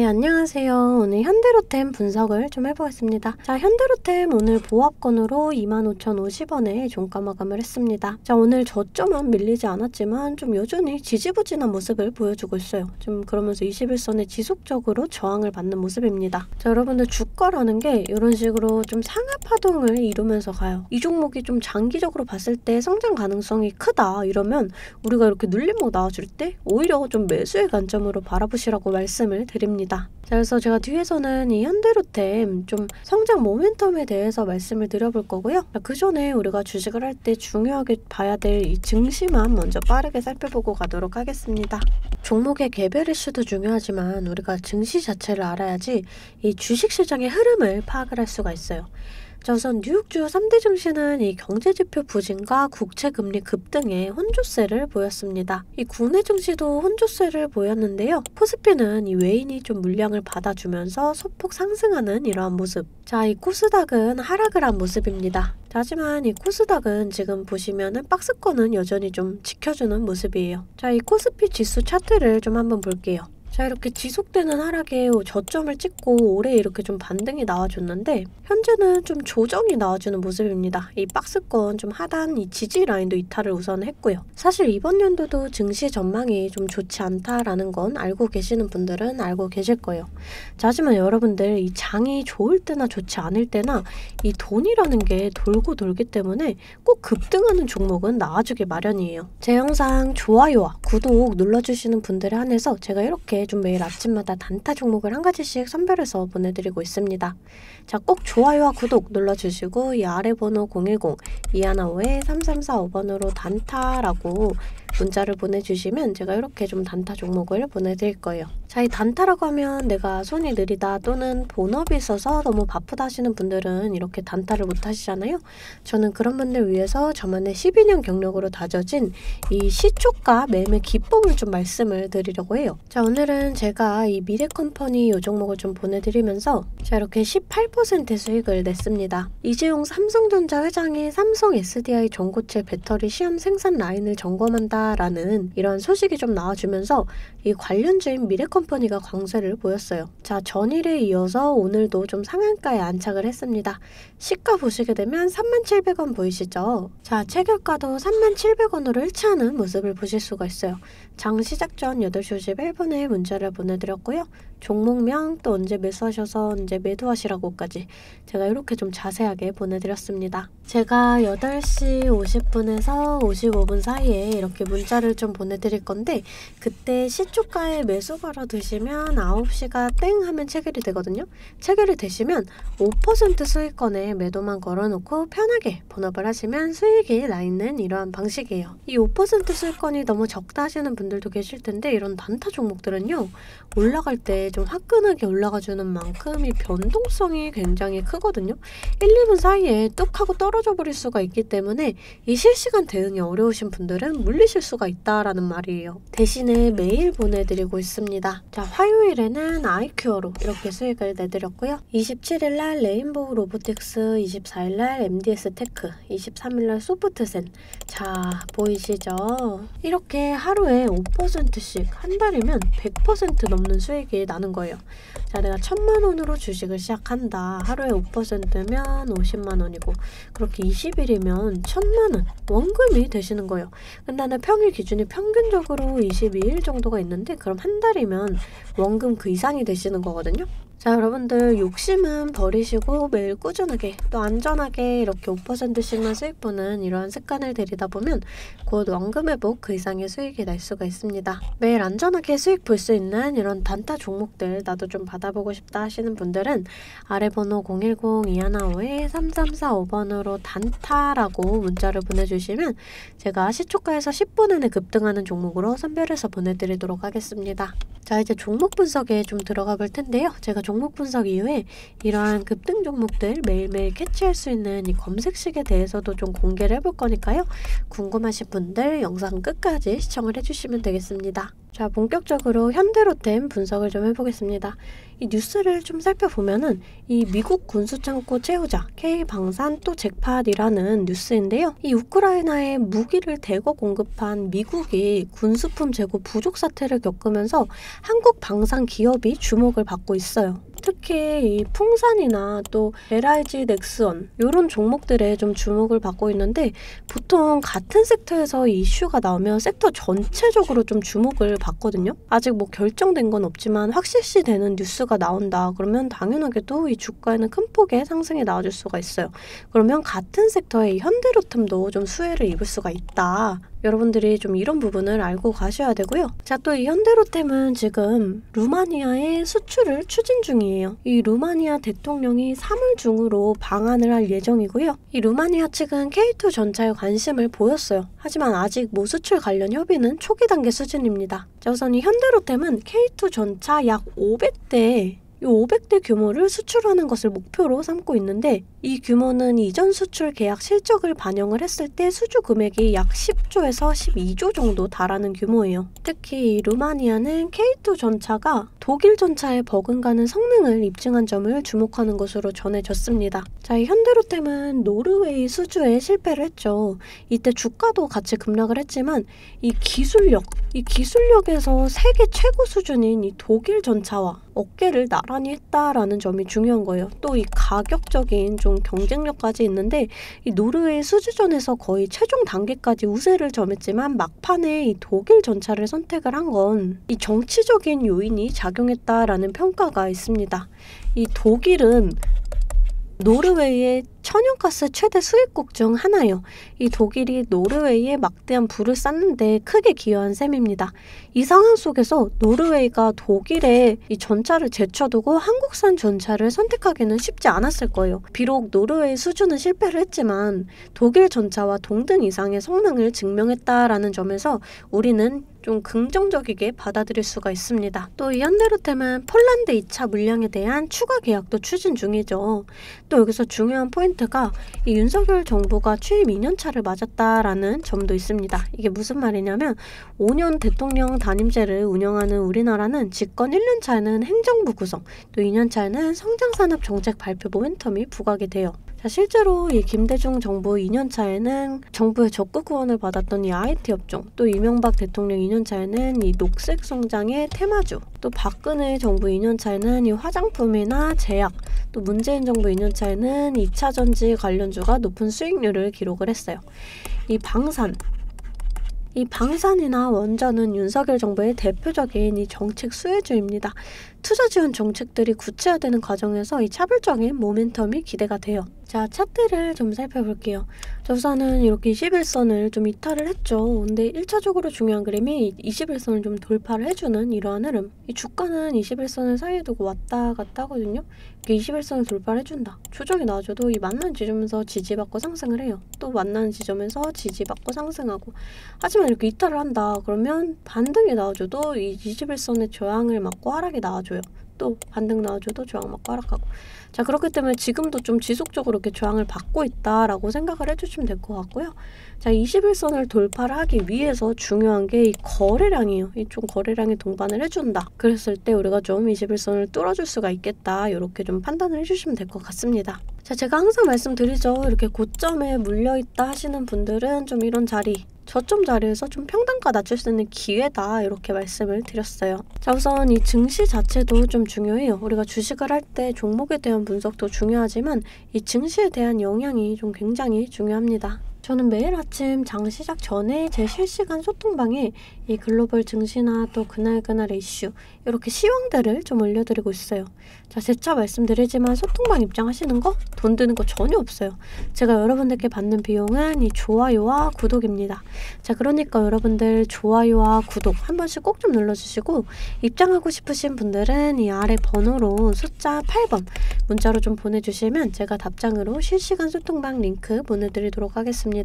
안녕하세요. 오늘 현대로템 분석을 좀 해보겠습니다. 자, 현대로템 오늘 보합권으로 25,050원에 종가 마감을 했습니다. 자, 오늘 저점은 밀리지 않았지만 좀 여전히 지지부진한 모습을 보여주고 있어요. 좀 그러면서 21선에 지속적으로 저항을 받는 모습입니다. 자, 여러분들 주가라는 게 이런 식으로 좀 상하 파동을 이루면서 가요. 이 종목이 좀 장기적으로 봤을 때 성장 가능성이 크다 이러면 우리가 이렇게 눌림목 나와줄 때 오히려 좀 매수의 관점으로 바라보시라고 말씀을 드립니다. 자, 그래서 제가 뒤에서는 이 현대로템 좀 성장 모멘텀에 대해서 말씀을 드려볼 거고요. 그 전에 우리가 주식을 할 때 중요하게 봐야 될 이 증시만 먼저 빠르게 살펴보고 가도록 하겠습니다. 종목의 개별 이슈도 중요하지만 우리가 증시 자체를 알아야지 이 주식시장의 흐름을 파악을 할 수가 있어요. 자, 우선 뉴욕 주요 3대 증시는 이 경제지표 부진과 국채금리 급등의 혼조세를 보였습니다. 이 국내 증시도 혼조세를 보였는데요. 코스피는 이 외인이 좀 물량을 받아주면서 소폭 상승하는 이러한 모습. 자, 이 코스닥은 하락을 한 모습입니다. 자, 하지만 이 코스닥은 지금 보시면은 박스권은 여전히 좀 지켜주는 모습이에요. 자, 이 코스피 지수 차트를 좀 한번 볼게요. 자, 이렇게 지속되는 하락에 저점을 찍고 올해 이렇게 좀 반등이 나와줬는데 현재는 좀 조정이 나와주는 모습입니다. 이 박스권 좀 하단 이 지지 라인도 이탈을 우선 했고요. 사실 이번 연도도 증시 전망이 좀 좋지 않다라는 건 알고 계시는 분들은 알고 계실 거예요. 자, 하지만 여러분들 이 장이 좋을 때나 좋지 않을 때나 이 돈이라는 게 돌고 돌기 때문에 꼭 급등하는 종목은 나와주기 마련이에요. 제 영상 좋아요와 구독 눌러주시는 분들에 한해서 제가 이렇게 좀 매일 아침마다 단타 종목을 한 가지씩 선별해서 보내드리고 있습니다. 자, 꼭 좋아요와 구독 눌러주시고 이 아래 번호 010-2155-3345번으로 단타라고 문자를 보내주시면 제가 이렇게 좀 단타 종목을 보내드릴 거예요. 자, 이 단타라고 하면 내가 손이 느리다 또는 본업이 있어서 너무 바쁘다 하시는 분들은 이렇게 단타를 못 하시잖아요. 저는 그런 분들 위해서 저만의 12년 경력으로 다져진 이 시초가 매매 기법을 좀 말씀을 드리려고 해요. 자, 오늘은 제가 이 미래컴퍼니 이 종목을 좀 보내드리면서 자, 이렇게 18% 수익을 냈습니다. 이재용 삼성전자 회장이 삼성 SDI 전고체 배터리 시험 생산 라인을 점검한다 라는 이런 소식이 좀 나와주면서 이 관련주인 미래컴퍼니가 강세를 보였어요. 자, 전일에 이어서 오늘도 좀 상한가에 안착을 했습니다. 시가 보시게 되면 37,000원 보이시죠? 자, 체결가도 37,000원으로 일치하는 모습을 보실 수가 있어요. 장 시작 전 8시 51분에 문자를 보내드렸고요. 종목명 또 언제 매수하셔서 언제 매도하시라고까지 제가 이렇게 좀 자세하게 보내드렸습니다. 제가 8시 50분에서 55분 사이에 이렇게 문자를 좀 보내드릴 건데 그때 시초가에 매수 걸어두시면 9시가 땡 하면 체결이 되거든요. 체결이 되시면 5% 수익권에 매도만 걸어놓고 편하게 본업을 하시면 수익이 나있는 이러한 방식이에요. 이 5% 수익권이 너무 적다 하시는 분들도 계실 텐데 이런 단타 종목들은요. 올라갈 때 좀 화끈하게 올라가주는 만큼 이 변동성이 굉장히 크거든요. 1, 2분 사이에 뚝 하고 떨어져 버릴 수가 있기 때문에 이 실시간 대응이 어려우신 분들은 물리실 수가 있다라는 말이에요. 대신에 매일 보내드리고 있습니다. 자, 화요일에는 아이큐어로 이렇게 수익을 내드렸고요. 27일날 레인보우 로보틱스, 24일날 MDS 테크, 23일날 소프트센. 자, 보이시죠? 이렇게 하루에 5%씩 한 달이면 100% 넘는 수익이 나는 거예요. 자, 내가 1,000만원으로 주식을 시작한다. 하루에 5%면 50만원이고 그렇게 20일이면 1,000만원 원금이 되시는 거예요. 근데 나는 평일 기준이 평균적으로 22일 정도가 있는데 그럼 한 달이면 원금 그 이상이 되시는 거거든요. 자, 여러분들 욕심은 버리시고 매일 꾸준하게 또 안전하게 이렇게 5%씩만 수익 보는 이러한 습관을 들이다 보면 곧 원금 회복 그 이상의 수익이 날 수가 있습니다. 매일 안전하게 수익 볼 수 있는 이런 단타 종목들 나도 좀 받아보고 싶다 하시는 분들은 아래 번호 010-2155-3345번으로 단타라고 문자를 보내주시면 제가 시초가에서 10분 안에 급등하는 종목으로 선별해서 보내드리도록 하겠습니다. 자, 이제 종목 분석에 좀 들어가 볼 텐데요. 제가 종목 종목 분석 이후에 이러한 급등 종목들 매일매일 캐치할 수 있는 이 검색식에 대해서도 좀 공개를 해볼 거니까요. 궁금하신 분들 영상 끝까지 시청을 해주시면 되겠습니다. 자, 본격적으로 현대로템 분석을 좀 해보겠습니다. 이 뉴스를 좀 살펴보면은 이 미국 군수창고 채우자 K방산 또 잭팟이라는 뉴스인데요. 이 우크라이나에 무기를 대거 공급한 미국이 군수품 재고 부족 사태를 겪으면서 한국 방산 기업이 주목을 받고 있어요. 특히 이 풍산이나 또 LIG 넥스원 이런 종목들에 좀 주목을 받고 있는데, 보통 같은 섹터에서 이 이슈가 나오면 섹터 전체적으로 좀 주목을 받거든요. 아직 뭐 결정된 건 없지만 확실시 되는 뉴스가 나온다 그러면 당연하게도 이 주가에는 큰 폭의 상승이 나와줄 수가 있어요. 그러면 같은 섹터의 현대로템도 좀 수혜를 입을 수가 있다. 여러분들이 좀 이런 부분을 알고 가셔야 되고요. 자, 또 이 현대로템은 지금 루마니아에 수출을 추진 중이에요. 이 루마니아 대통령이 3월 중으로 방한을 할 예정이고요. 이 루마니아 측은 K2 전차에 관심을 보였어요. 하지만 아직 뭐 수출 관련 협의는 초기 단계 수준입니다. 자, 우선 이 현대로템은 K2 전차 약 500대 이 500대 규모를 수출하는 것을 목표로 삼고 있는데, 이 규모는 이전 수출 계약 실적을 반영을 했을 때 수주 금액이 약 10조에서 12조 정도 달하는 규모예요. 특히 이 루마니아는 K2 전차가 독일 전차에 버금가는 성능을 입증한 점을 주목하는 것으로 전해졌습니다. 자, 이 현대로템은 노르웨이 수주에 실패를 했죠. 이때 주가도 같이 급락을 했지만 이 기술력에서 세계 최고 수준인 이 독일 전차와 어깨를 나란히 했다라는 점이 중요한 거예요. 또 이 가격적인 좀 경쟁력까지 있는데, 이 노르웨이 수주전에서 거의 최종 단계까지 우세를 점했지만 막판에 이 독일 전차를 선택을 한 건 이 정치적인 요인이 작용했다라는 평가가 있습니다. 이 독일은 노르웨이의 천연가스 최대 수입국 중 하나예요. 이 독일이 노르웨이에 막대한 부를 쌓는데 크게 기여한 셈입니다. 이 상황 속에서 노르웨이가 독일에 이 전차를 제쳐두고 한국산 전차를 선택하기는 쉽지 않았을 거예요. 비록 노르웨이 수주는 실패를 했지만 독일 전차와 동등 이상의 성능을 증명했다라는 점에서 우리는 좀 긍정적이게 받아들일 수가 있습니다. 또 이 현대로템은 폴란드 2차 물량에 대한 추가 계약도 추진 중이죠. 또 여기서 중요한 포인트가 이 윤석열 정부가 취임 2년차를 맞았다라는 점도 있습니다. 이게 무슨 말이냐면 5년 대통령 단임제를 운영하는 우리나라는 집권 1년차에는 행정부 구성, 또 2년차에는 성장산업 정책 발표 모멘텀이 부각이 돼요. 자, 실제로 이 김대중 정부 2년차에는 정부의 적극 후원을 받았던 이 IT 업종, 또 이명박 대통령 2년차에는 이 녹색 성장의 테마주, 또 박근혜 정부 2년차에는 이 화장품이나 제약, 또 문재인 정부 2년차에는 2차 전지 관련주가 높은 수익률을 기록을 했어요. 이 방산이나 원전은 윤석열 정부의 대표적인 이 정책 수혜주입니다. 투자 지원 정책들이 구체화되는 과정에서 이 차별적인 모멘텀이 기대가 돼요. 자, 차트를 좀 살펴볼게요. 자, 우선은 이렇게 21선을 좀 이탈을 했죠. 근데 1차적으로 중요한 그림이 21선을 좀 돌파를 해주는 이러한 흐름. 이 주가는 21선을 사이에 두고 왔다 갔다 하거든요. 이게 21선을 돌파를 해준다. 조정이 나와줘도 이 만나는 지점에서 지지받고 상승을 해요. 또 만나는 지점에서 지지받고 상승하고. 하지만 이렇게 이탈을 한다. 그러면 반등이 나와줘도 이 21선의 저항을 맞고 하락이 나와줘요. 또 반등 나와줘도 저항 맞고 하락하고. 자, 그렇기 때문에 지금도 좀 지속적으로 이렇게 저항을 받고 있다라고 생각을 해주시면 될 것 같고요. 자, 21선을 돌파를 하기 위해서 중요한 게 이 거래량이에요. 이 좀 거래량이 동반을 해준다. 그랬을 때 우리가 좀 21선을 뚫어줄 수가 있겠다. 이렇게 좀 판단을 해주시면 될 것 같습니다. 자, 제가 항상 말씀드리죠. 이렇게 고점에 물려있다 하시는 분들은 좀 이런 자리, 저점 자리에서 좀 평단가 낮출 수 있는 기회다, 이렇게 말씀을 드렸어요. 자, 우선 이 증시 자체도 좀 중요해요. 우리가 주식을 할 때 종목에 대한 분석도 중요하지만 이 증시에 대한 영향이 좀 굉장히 중요합니다. 저는 매일 아침 장 시작 전에 제 실시간 소통방에 이 글로벌 증시나 또 그날그날의 이슈, 이렇게 시황들을 좀 올려드리고 있어요. 자, 재차 말씀드리지만 소통방 입장하시는 거 돈 드는 거 전혀 없어요. 제가 여러분들께 받는 비용은 이 좋아요와 구독입니다. 자, 그러니까 여러분들 좋아요와 구독 한 번씩 꼭 좀 눌러주시고, 입장하고 싶으신 분들은 이 아래 번호로 숫자 8번 문자로 좀 보내주시면 제가 답장으로 실시간 소통방 링크 보내드리도록 하겠습니다.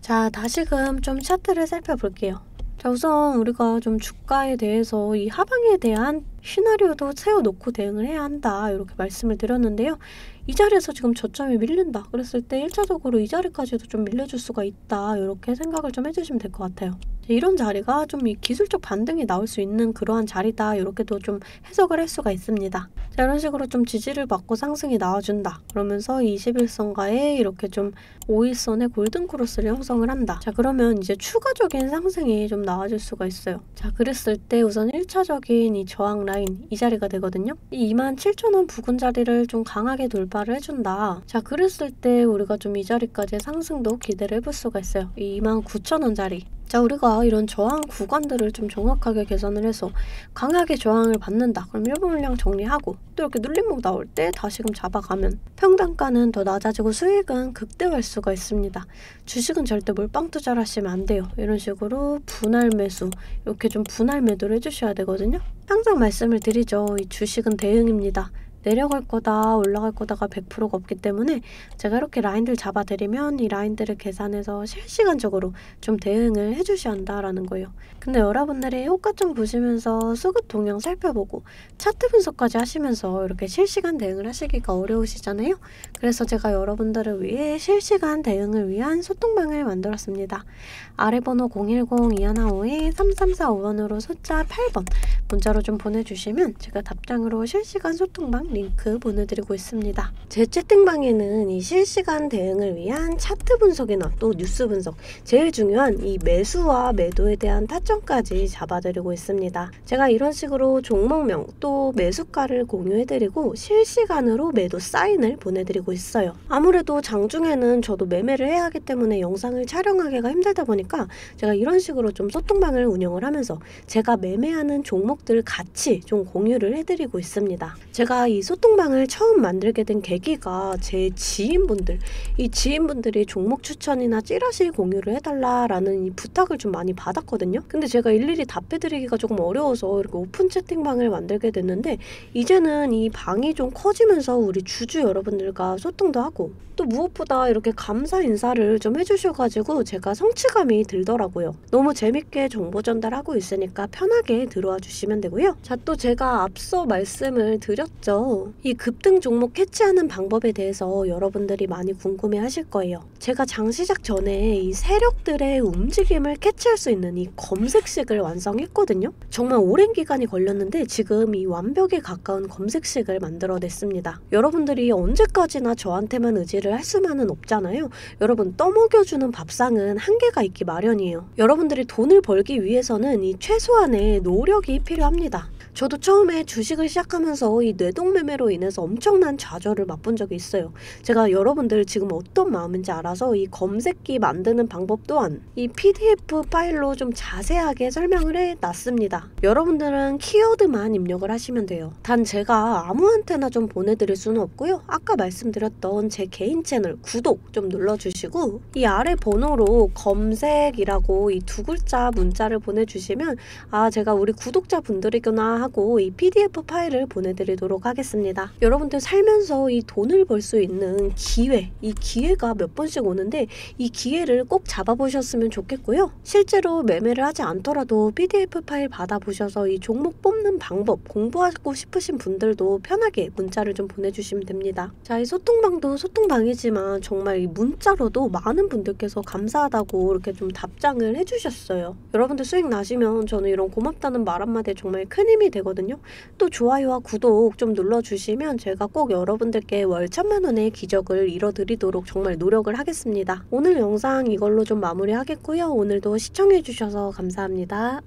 자, 다시금 좀 차트를 살펴볼게요. 자, 우선 우리가 좀 주가에 대해서 이 하방에 대한 시나리오도 세워놓고 대응을 해야 한다 이렇게 말씀을 드렸는데요. 이 자리에서 지금 저점이 밀린다 그랬을 때 1차적으로 이 자리까지도 좀 밀려줄 수가 있다 이렇게 생각을 좀 해주시면 될 것 같아요. 이런 자리가 좀 이 기술적 반등이 나올 수 있는 그러한 자리다 이렇게도 좀 해석을 할 수가 있습니다. 자, 이런 식으로 좀 지지를 받고 상승이 나와준다 그러면서 21선과의 이렇게 좀 5일선의 골든크로스를 형성을 한다. 자, 그러면 이제 추가적인 상승이 좀 나와줄 수가 있어요. 자, 그랬을 때 우선 1차적인 이 저항 라인 이 자리가 되거든요. 이 27,000원 부근 자리를 좀 강하게 돌파를 해준다. 자, 그랬을 때 우리가 좀 이 자리까지의 상승도 기대를 해볼 수가 있어요. 이 29,000원 자리. 자, 우리가 이런 저항 구간들을 좀 정확하게 계산을 해서 강하게 저항을 받는다. 그럼 일부 물량 정리하고 또 이렇게 눌림목 나올 때 다시금 잡아가면 평단가는 더 낮아지고 수익은 극대화할 수가 있습니다. 주식은 절대 몰빵 투자를 하시면 안 돼요. 이런 식으로 분할 매수, 이렇게 좀 분할 매도를 해주셔야 되거든요. 항상 말씀을 드리죠. 이 주식은 대응입니다. 내려갈 거다 올라갈 거다가 100%가 없기 때문에 제가 이렇게 라인들 잡아드리면 이 라인들을 계산해서 실시간적으로 좀 대응을 해주셔야 한다라는 거예요. 근데 여러분들이 호가점 보시면서 수급 동향 살펴보고 차트 분석까지 하시면서 이렇게 실시간 대응을 하시기가 어려우시잖아요. 그래서 제가 여러분들을 위해 실시간 대응을 위한 소통방을 만들었습니다. 아래 번호 010-2152-3345번으로 숫자 8번 문자로 좀 보내주시면 제가 답장으로 실시간 소통방 링크 보내드리고 있습니다. 제 채팅방에는 이 실시간 대응을 위한 차트 분석이나 또 뉴스 분석, 제일 중요한 이 매수와 매도에 대한 타점까지 잡아드리고 있습니다. 제가 이런 식으로 종목명 또 매수가를 공유해드리고 실시간으로 매도 사인을 보내드리고 있어요. 아무래도 장중에는 저도 매매를 해야 하기 때문에 영상을 촬영하기가 힘들다 보니까 제가 이런 식으로 좀 소통방을 운영을 하면서 제가 매매하는 종목들 같이 좀 공유를 해드리고 있습니다. 제가 이 소통방을 처음 만들게 된 계기가 제 지인분들, 이 지인분들이 종목 추천이나 찌라시 공유를 해달라라는 이 부탁을 좀 많이 받았거든요. 근데 제가 일일이 답해드리기가 조금 어려워서 이렇게 오픈 채팅방을 만들게 됐는데 이제는 이 방이 좀 커지면서 우리 주주 여러분들과 소통도 하고 또 무엇보다 이렇게 감사 인사를 좀 해주셔가지고 제가 성취감이 들더라고요. 너무 재밌게 정보 전달하고 있으니까 편하게 들어와 주시면 되고요. 자, 또 제가 앞서 말씀을 드렸죠. 이 급등 종목 캐치하는 방법에 대해서 여러분들이 많이 궁금해 하실 거예요. 제가 장 시작 전에 이 세력들의 움직임을 캐치할 수 있는 이 검색식을 완성했거든요. 정말 오랜 기간이 걸렸는데 지금 이 완벽에 가까운 검색식을 만들어냈습니다. 여러분들이 언제까지나 저한테만 의지를 할 수만은 없잖아요. 여러분, 떠먹여주는 밥상은 한계가 있기 마련이에요. 여러분들이 돈을 벌기 위해서는 이 최소한의 노력이 필요합니다. 저도 처음에 주식을 시작하면서 이 뇌동매매로 인해서 엄청난 좌절을 맛본 적이 있어요. 제가 여러분들 지금 어떤 마음인지 알아서 이 검색기 만드는 방법 또한 이 PDF 파일로 좀 자세하게 설명을 해놨습니다. 여러분들은 키워드만 입력을 하시면 돼요. 단 제가 아무한테나 좀 보내드릴 수는 없고요. 아까 말씀드렸던 제 개인 채널 구독 좀 눌러주시고 이 아래 번호로 검색이라고 이 두 글자 문자를 보내주시면 아, 제가 우리 구독자분들이구나 하고 이 PDF 파일을 보내드리도록 하겠습니다. 여러분들 살면서 이 돈을 벌 수 있는 기회, 이 기회가 몇 번씩 오는데 이 기회를 꼭 잡아보셨으면 좋겠고요. 실제로 매매를 하지 않더라도 PDF 파일 받아보셔서 이 종목 뽑는 방법 공부하고 싶으신 분들도 편하게 문자를 좀 보내주시면 됩니다. 자, 이 소통방도 소통방이지만 정말 이 문자로도 많은 분들께서 감사하다고 이렇게 좀 답장을 해주셨어요. 여러분들 수익 나시면 저는 이런 고맙다는 말 한마디에 정말 큰 힘이 되거든요. 또 좋아요와 구독 좀 눌러주시면 제가 꼭 여러분들께 월 1000만원의 기적을 이뤄드리도록 정말 노력을 하겠습니다. 오늘 영상 이걸로 좀 마무리하겠고요. 오늘도 시청해주셔서 감사합니다.